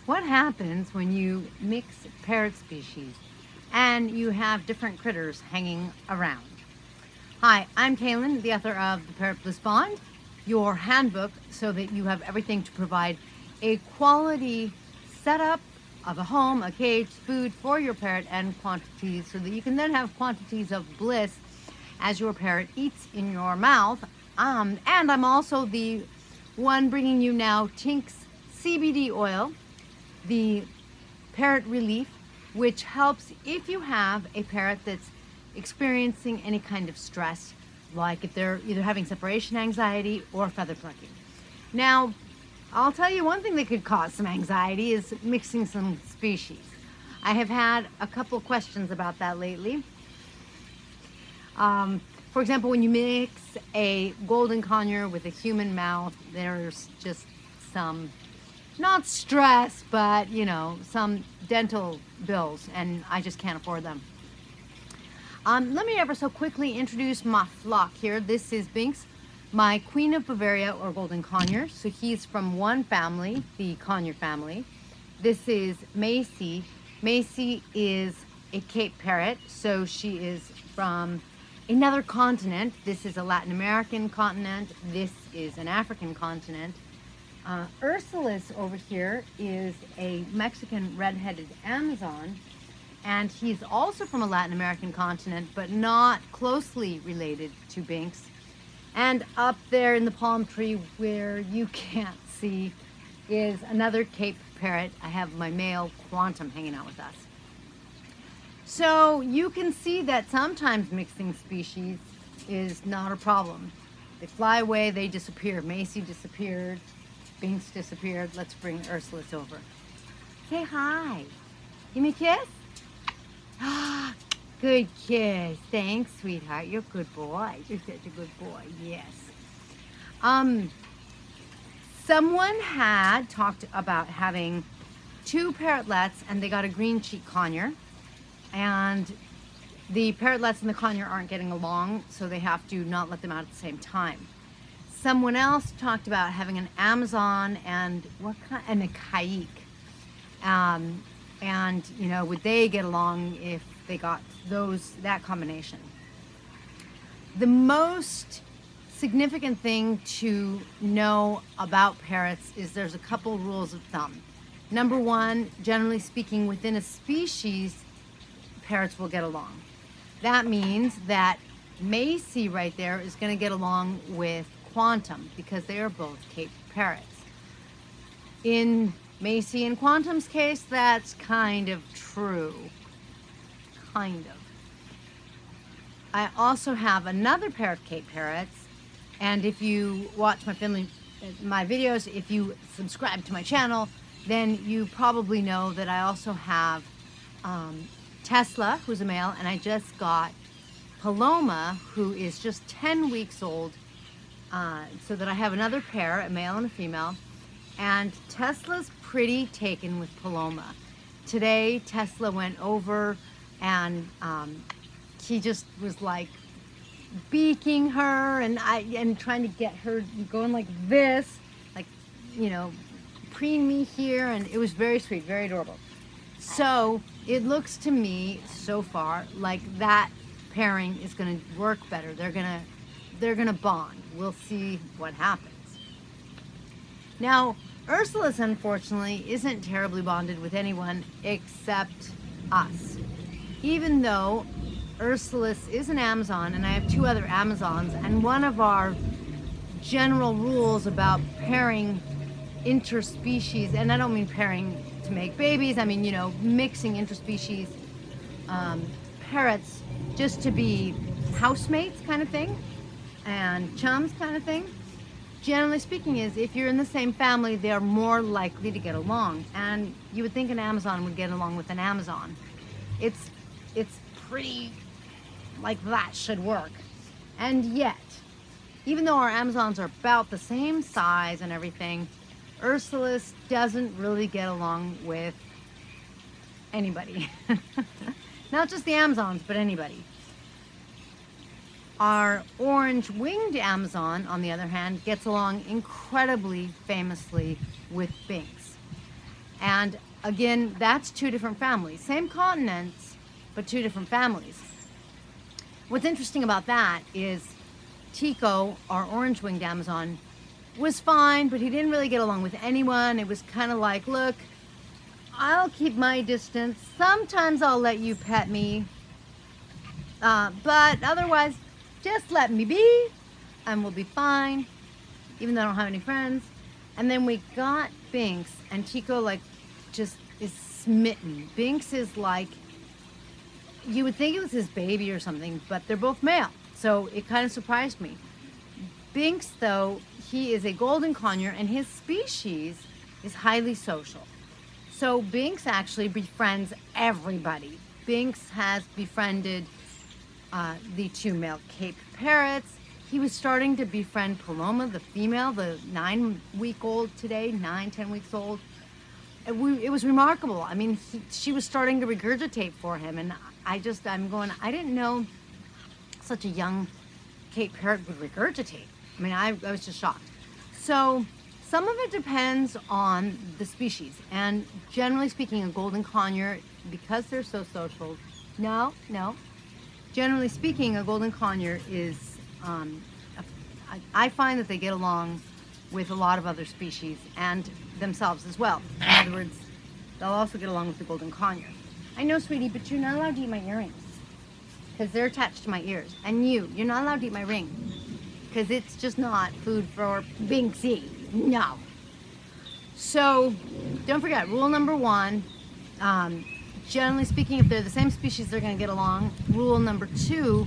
what happens when you mix parrot species and you have different critters hanging around. Hi, I'm Kaylin, the author of the Parrot Bliss Bond, your handbook so that you have everything to provide a quality setup of a home, a cage, food for your parrot, and quantities so that you can then have quantities of bliss as your parrot eats in your mouth. And I'm also the one bringing you now Caiques CBD oil, the parrot relief, which helps if you have a parrot that's experiencing any kind of stress, like if they're either having separation anxiety or feather plucking. Now, I'll tell you one thing that could cause some anxiety is mixing some species. I have had a couple questions about that lately. For example, when you mix a golden conure with a human mouth, there's just some, not stress, but some dental bills, and I just can't afford them. Let me ever so quickly introduce my flock here. This is Binks, my Queen of Bavaria or golden conure. So he's from one family, the conure family. This is Macy. Macy is a Cape parrot, so she is from another continent. This is a Latin American continent. This is an African continent. Ursulus over here is a Mexican red-headed Amazon, and he's also from a Latin American continent, but not closely related to Binks. And up there in the palm tree where you can't see is another Cape parrot. I have my male Quantum hanging out with us. So you can see that sometimes mixing species is not a problem. They fly away, they disappear. Macy disappeared, Binks disappeared. Let's bring Ursulus over. Say hi. Give me a kiss. Ah, good kiss. Thanks, sweetheart. You're a good boy. You're such a good boy. Yes. Someone had talked about having two parrotlets, and they got a green-cheeked conure. And the parrotlets and the conure aren't getting along, so they have to not let them out at the same time. Someone else talked about having an Amazon and and a Caique. And would they get along if they got that combination? The most significant thing to know about parrots is there's a couple rules of thumb. Number one, generally speaking, within a species, parrots will get along. That means that Macy right there is going to get along with Quantum because they are both Cape parrots. In Macy and Quantum's case, that's kind of true. Kind of. I also have another pair of Cape parrots, and if you watch my videos, if you subscribe to my channel, then you probably know that I also have Tesla, who's a male, and I just got Paloma, who is just 10 weeks old, so that I have another pair, a male and a female, and Tesla's pretty taken with Paloma. Today, Tesla went over and he just was like beaking her and trying to get her going like this, like, preen me here, and it was very sweet, very adorable. So it looks to me so far like that pairing is going to work better. They're gonna bond. We'll see what happens. Now, Ursulus, unfortunately, isn't terribly bonded with anyone except us. Even though Ursulus is an Amazon, and I have two other Amazons, and one of our general rules about pairing interspecies, and I don't mean pairing to make babies, I mean, mixing interspecies parrots just to be housemates kind of thing, and chums kind of thing. Generally speaking is if you're in the same family, they're more likely to get along, and you would think an Amazon would get along with an Amazon. It's pretty like that should work. And yet, even though our Amazons are about the same size and everything, Ursulus doesn't really get along with anybody. Not just the Amazons, but anybody. Our orange-winged Amazon, on the other hand, gets along incredibly famously with Binks. And again, that's two different families. Same continents, but two different families. What's interesting about that is Tico, our orange-winged Amazon, was fine, but he didn't really get along with anyone. It was kind of like, look, I'll keep my distance. Sometimes I'll let you pet me. But otherwise, just let me be and we'll be fine, even though I don't have any friends. And then we got Binks, and Tico like just is smitten. Binks is like, you would think it was his baby or something, but they're both male. So it kind of surprised me. Binks, though, he is a golden conure, and his species is highly social. So Binks actually befriends everybody. Binks has befriended the two male Cape parrots. He was starting to befriend Paloma, the female, the 9-week-old today, 10 weeks old. It was remarkable. I mean, she was starting to regurgitate for him, and I'm going, I didn't know such a young Cape parrot would regurgitate. I mean, I was just shocked. So some of it depends on the species, and generally speaking, a golden conure, because they're so social, generally speaking, a golden conure is, I find that they get along with a lot of other species and themselves as well. In other words, they'll also get along with the golden conure. I know, sweetie, but you're not allowed to eat my earrings because they're attached to my ears. And you're not allowed to eat my ring because it's just not food for Binksy. No. So don't forget, rule number 1, generally speaking, if they're the same species, they're going to get along. Rule number 2,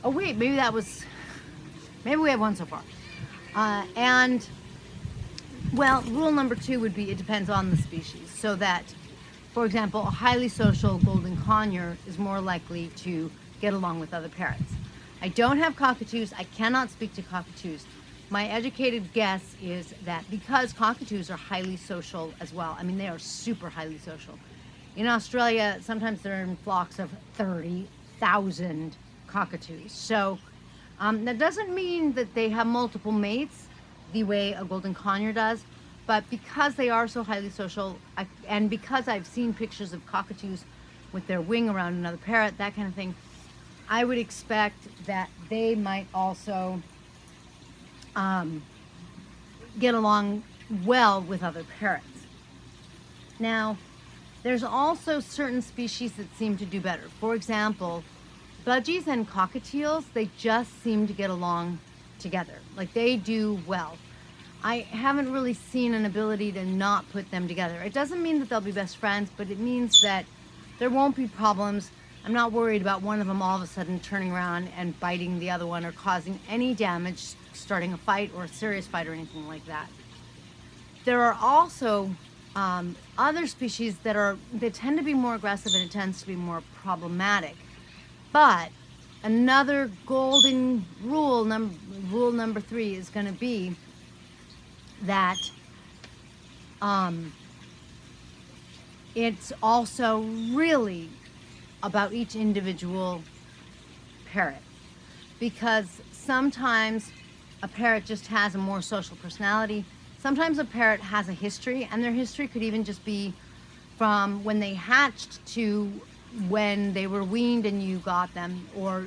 oh wait, maybe we have one so far. Rule number 2 would be it depends on the species. So that, for example, a highly social golden conure is more likely to get along with other parrots. I don't have cockatoos. I cannot speak to cockatoos. My educated guess is that because cockatoos are highly social as well, I mean, they are super highly social. In Australia, sometimes they're in flocks of 30,000 cockatoos. So that doesn't mean that they have multiple mates the way a golden conure does, but because they are so highly social, and because I've seen pictures of cockatoos with their wing around another parrot, that kind of thing, I would expect that they might also get along well with other parrots. Now, there's also certain species that seem to do better. For example, budgies and cockatiels, they just seem to get along together. Like, they do well. I haven't really seen an ability to not put them together. It doesn't mean that they'll be best friends, but it means that there won't be problems. I'm not worried about one of them all of a sudden turning around and biting the other one or causing any damage, starting a fight or a serious fight or anything like that. There are also other species that tend to be more aggressive, and it tends to be more problematic. But another golden rule number 3 is going to be that it's also really about each individual parrot, because sometimes a parrot just has a more social personality. Sometimes a parrot has a history, and their history could even just be from when they hatched to when they were weaned and you got them, or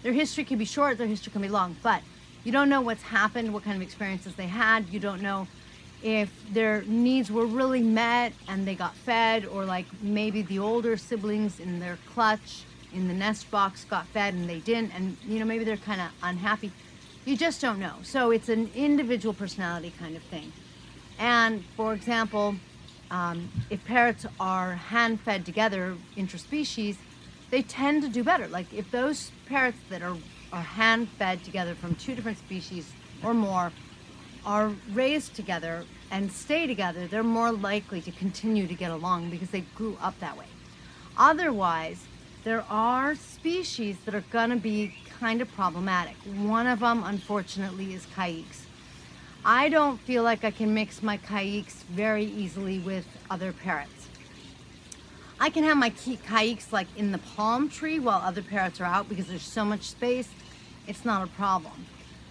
their history can be short, their history can be long, but you don't know what's happened, what kind of experiences they had. You don't know if their needs were really met and they got fed, or like maybe the older siblings in their clutch in the nest box got fed and they didn't, and maybe they're kind of unhappy. You just don't know. So it's an individual personality kind of thing. And for example, if parrots are hand-fed together interspecies, they tend to do better. Like if those parrots that are hand-fed together from two different species or more are raised together and stay together, they're more likely to continue to get along because they grew up that way. Otherwise, there are species that are going to be kind of problematic. One of them, unfortunately, is Caiques. I don't feel like I can mix my Caiques very easily with other parrots. I can have my Caiques like in the palm tree while other parrots are out because there's so much space. It's not a problem.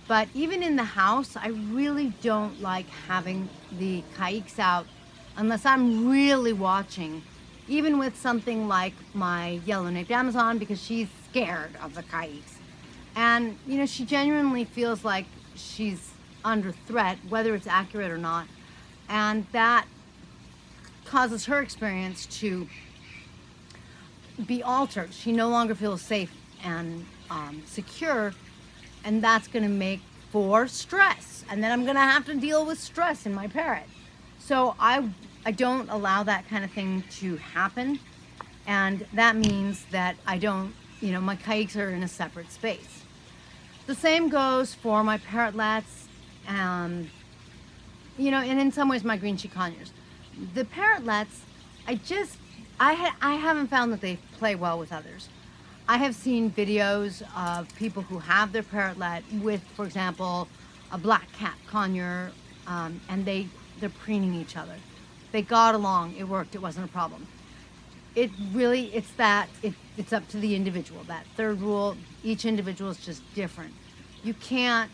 But even in the house, I really don't like having the Caiques out unless I'm really watching, even with something like my yellow-naped Amazon, because she's scared of the Caiques. And, you know, she genuinely feels like she's under threat, whether it's accurate or not. And that causes her experience to be altered. She no longer feels safe and secure, and that's going to make for stress. And then I'm going to have to deal with stress in my parrot. So I don't allow that kind of thing to happen. And that means that I don't, you know, my Caiques are in a separate space. The same goes for my Parrotlets, you know, and in some ways my Green-cheeked Conures. The Parrotlets, I haven't found that they play well with others. I have seen videos of people who have their Parrotlet with, for example, a black cat conure, and they're preening each other. They got along, it worked, it wasn't a problem. It's up to the individual. That third rule, each individual is just different. You can't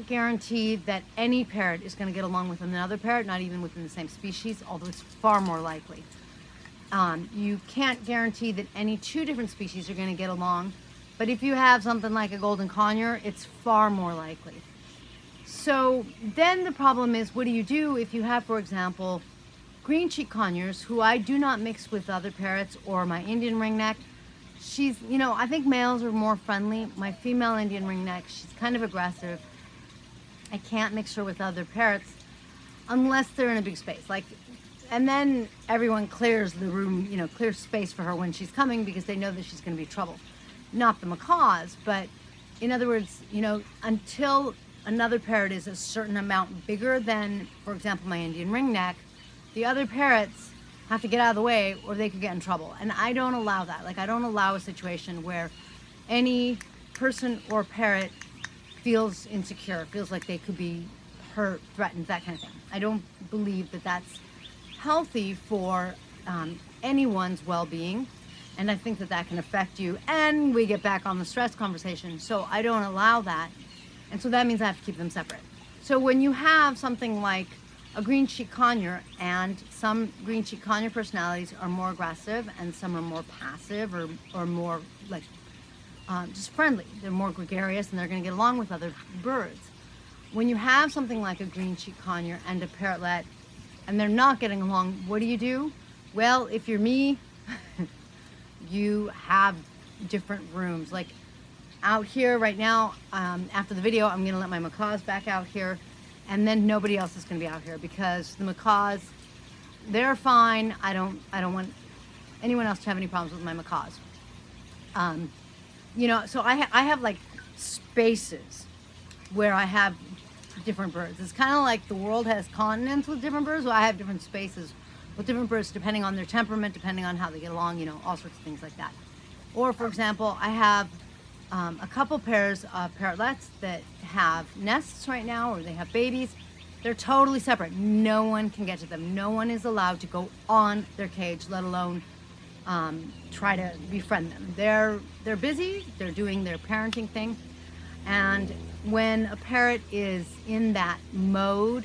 guarantee that any parrot is going to get along with another parrot, not even within the same species, although it's far more likely. You can't guarantee that any two different species are going to get along, but if you have something like a golden conure, it's far more likely. So then the problem is, what do you do if you have, for example, Green-cheeked Conures, who I do not mix with other parrots, or my Indian Ringneck? She's, you know, I think males are more friendly. My female Indian Ringneck, she's kind of aggressive. I can't mix her with other parrots unless they're in a big space. Like, and then everyone clears the room, you know, clears space for her when she's coming because they know that she's going to be trouble. Not the Macaws, but in other words, you know, until another parrot is a certain amount bigger than, for example, my Indian Ringneck, the other parrots have to get out of the way or they could get in trouble. And I don't allow that. Like, I don't allow a situation where any person or parrot feels insecure, feels like they could be hurt, threatened, that kind of thing. I don't believe that that's healthy for anyone's well-being, and I think that that can affect you. And we get back on the stress conversation, so I don't allow that, and so that means I have to keep them separate. So when you have something like a Green-cheeked Conure, and some Green-cheeked Conure personalities are more aggressive and some are more passive or more like just friendly. They're more gregarious and they're going to get along with other birds. When you have something like a Green-cheeked Conure and a Parrotlet and they're not getting along, what do? Well, if you're me, you have different rooms. Like out here right now, after the video, I'm going to let my Macaws back out here, and then nobody else is going to be out here because the Macaws, they're fine. I don't want anyone else to have any problems with my Macaws. You know, so I have like spaces where I have different birds. It's kind of like the world has continents with different birds. Well, I have different spaces with different birds depending on their temperament, depending on how they get along, you know, all sorts of things like that. Or, for example, I have a couple pairs of Parrotlets that have nests right now, or they have babies. They're totally separate. No one can get to them. No one is allowed to go on their cage, let alone try to befriend them. They're busy. They're doing their parenting thing. And when a parrot is in that mode,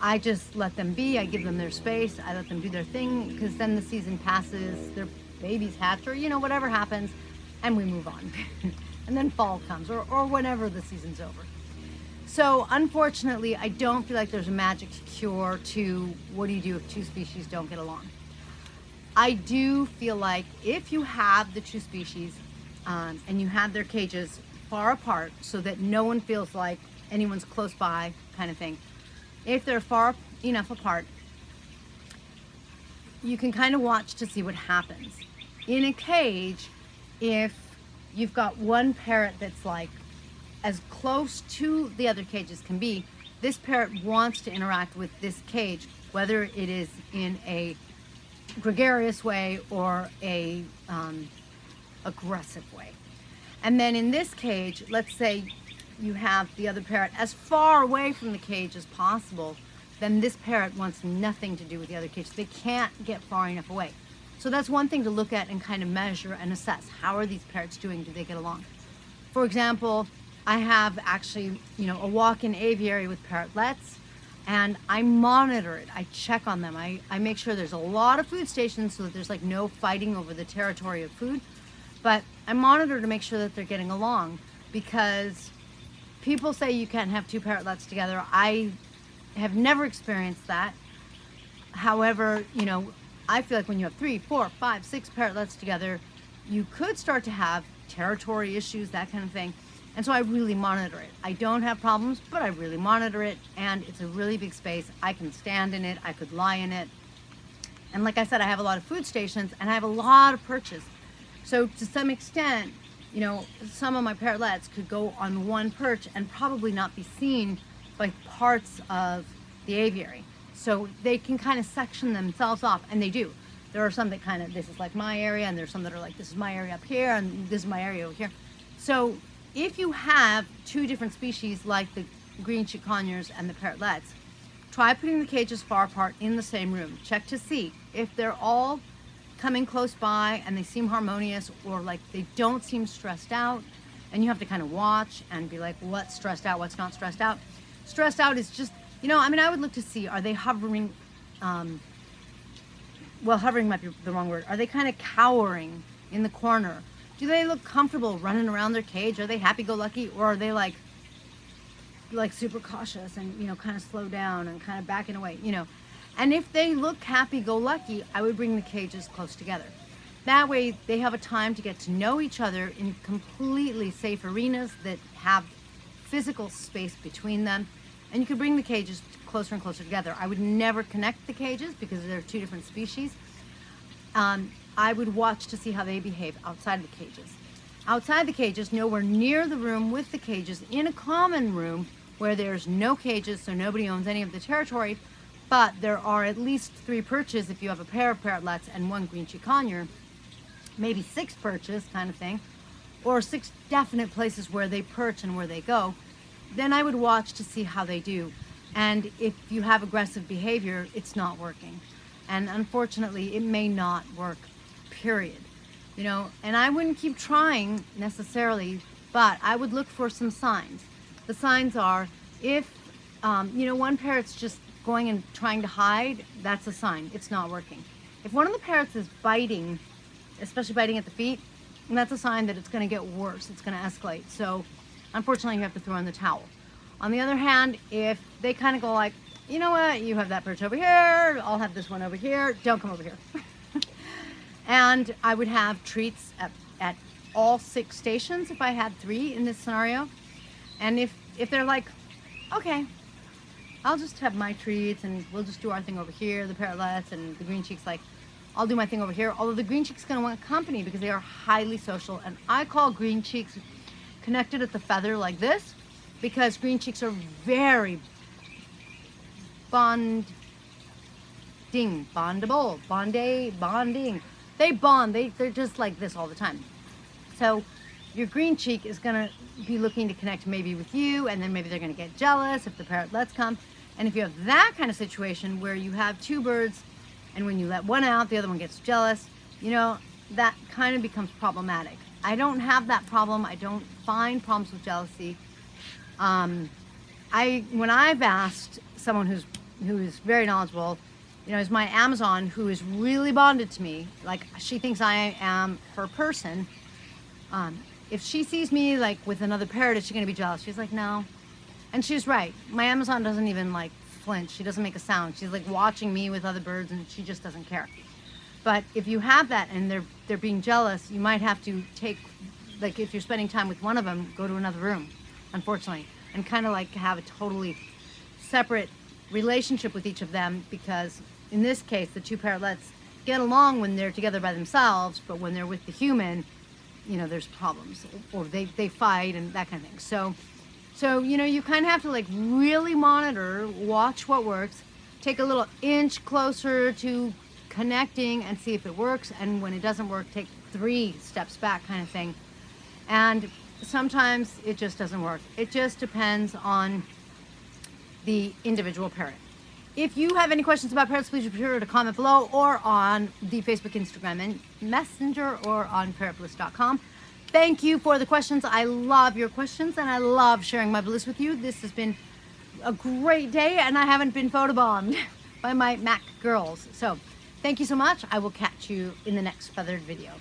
I just let them be. I give them their space. I let them do their thing, because then the season passes, their babies hatch, or, you know, whatever happens, and we move on. And then fall comes, or whenever the season's over. So unfortunately, I don't feel like there's a magic cure to what do you do if two species don't get along. I do feel like if you have the two species and you have their cages far apart so that no one feels like anyone's close by kind of thing, if they're far enough apart, you can kind of watch to see what happens. In a cage, if you've got one parrot that's like as close to the other cage as can be, this parrot wants to interact with this cage, whether it is in a gregarious way or a aggressive way. And then in this cage, let's say you have the other parrot as far away from the cage as possible, then this parrot wants nothing to do with the other cage. They can't get far enough away. So that's one thing to look at and kind of measure and assess. How are these parrots doing? Do they get along? For example, I have actually, a walk-in aviary with parrotlets, and I monitor it. I check on them. I make sure there's a lot of food stations so that there's like no fighting over the territory of food. But I monitor to make sure that they're getting along, because people say you can't have two parrotlets together. I have never experienced that. However, I feel like when you have 3, 4, 5, 6 parrotlets together, you could start to have territory issues, that kind of thing. And so I really monitor it. I don't have problems, but I really monitor it, and it's a really big space. I can stand in it, I could lie in it. And like I said, I have a lot of food stations, and I have a lot of perches. So to some extent, some of my parrotlets could go on one perch and probably not be seen by parts of the aviary. So they can kind of section themselves off, and they do. There are some that kind of, this is like my area, and there's some that are like, this is my area up here, and this is my area over here. So if you have two different species like the Green-cheeked Conures and the Parrotlets, try putting the cages far apart in the same room. Check to see if they're all coming close by and they seem harmonious, or like they don't seem stressed out, and you have to kind of watch and be like, what's stressed out, what's not stressed out. Stressed out is just, I would look to see, are they hovering, well, hovering might be the wrong word. Are they kind of cowering in the corner? Do they look comfortable running around their cage? Are they happy-go-lucky, or are they like super cautious and, kind of slow down and kind of backing away, And if they look happy-go-lucky, I would bring the cages close together. That way they have a time to get to know each other in completely safe arenas that have physical space between them. And you could bring the cages closer and closer together. I would never connect the cages because they're two different species. I would watch to see how they behave outside of the cages. Outside the cages, nowhere near the room with the cages, in a common room where there's no cages, so nobody owns any of the territory, but there are at least 3 perches if you have a pair of parrotlets and 1 green-cheeked conure, maybe 6 perches kind of thing, or 6 definite places where they perch and where they go. Then I would watch to see how they do. And if you have aggressive behavior, it's not working. And unfortunately, it may not work, period. And I wouldn't keep trying necessarily, but I would look for some signs. The signs are, if, one parrot's just going and trying to hide, that's a sign. It's not working. If one of the parrots is biting, especially biting at the feet, that's a sign that it's going to get worse. It's going to escalate. So unfortunately, you have to throw in the towel. On the other hand, if they kind of go like, you know what, you have that perch over here, I'll have this one over here, don't come over here. And I would have treats at all 6 stations if I had 3 in this scenario. And if they're like, okay, I'll just have my treats and we'll just do our thing over here, the parrotlets, and the green-cheeks like, I'll do my thing over here. Although the green-cheek's gonna want company because they are highly social. And I call green-cheeks connected at the feather like this, because green-cheeks are very bonding. They bond, they're just like this all the time. So your green-cheek is gonna be looking to connect maybe with you, and then maybe they're gonna get jealous if the parrotlets come. And if you have that kind of situation where you have 2 birds, and when you let one out, the other one gets jealous, that kind of becomes problematic. I don't have that problem. I don't find problems with jealousy. When I've asked someone who is very knowledgeable, is my Amazon, who is really bonded to me, like she thinks I am her person. If she sees me like with another parrot, is she gonna be jealous? She's like, no. And she's right. My Amazon doesn't even like flinch. She doesn't make a sound. She's like watching me with other birds, and she just doesn't care. But if you have that and they're being jealous, you might have to take, like if you're spending time with one of them, go to another room, unfortunately, and kind of like have a totally separate relationship with each of them, because in this case, the 2 parrotlets get along when they're together by themselves, but when they're with the human, there's problems, or they fight and that kind of thing. So you kind of have to like really monitor, watch what works, take a little inch closer to connecting and see if it works, and when it doesn't work, take 3 steps back kind of thing. And sometimes it just doesn't work. It just depends on the individual parrot. If you have any questions about parrots, please be sure to comment below, or on the Facebook, Instagram, and Messenger, or on parrotbliss.com. Thank you for the questions. I love your questions and I love sharing my bliss with you. This has been a great day and I haven't been photobombed by my Mac girls. So thank you so much. I will catch you in the next feathered video.